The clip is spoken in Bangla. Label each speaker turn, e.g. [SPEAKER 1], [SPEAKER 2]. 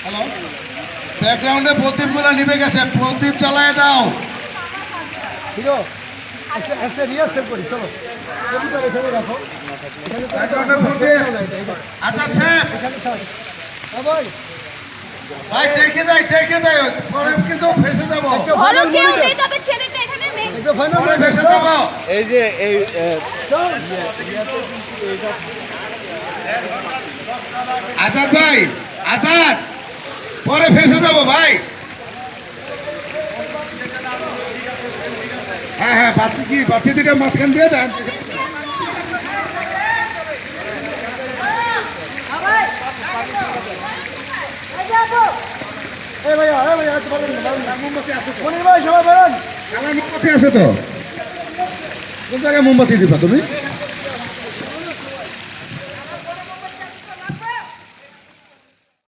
[SPEAKER 1] হ্যালো, ব্যাকগ্রাউন্ডে প্রদীপগুলো নিভে গেছে, প্রদীপ জ্বালায় দাও।
[SPEAKER 2] হিরো একটা রিহার্সেল করি, চলো ছবিটা এখানে রাখো।
[SPEAKER 1] ব্যাকগ্রাউন্ডে প্রদীপ। আচ্ছা সাহেব,
[SPEAKER 2] ভাই
[SPEAKER 1] ভাই টেকে যাই, পরে কিন্তু ফেসে যাবো,
[SPEAKER 3] বড় কেউ নেই, তবে ছেলেটা এখানে নেই।
[SPEAKER 2] একটা ফাইনাল
[SPEAKER 1] পরে ফেসে যাবো।
[SPEAKER 4] এই যে এই
[SPEAKER 1] আজাদ ভাই, আজাদ, পরে ফেসে যাবো ভাই। হ্যাঁ হ্যাঁ, বাতি দুটো মাঝখান দিয়ে দেন।
[SPEAKER 2] এই ভাইয়া বলেন
[SPEAKER 1] মোমবাতি আছে তো?
[SPEAKER 2] মনির ভাই সবাই বলেন।
[SPEAKER 1] মোমবাতি আছে তো? কোন জায়গায় মোমবাতি দিবা তুমি?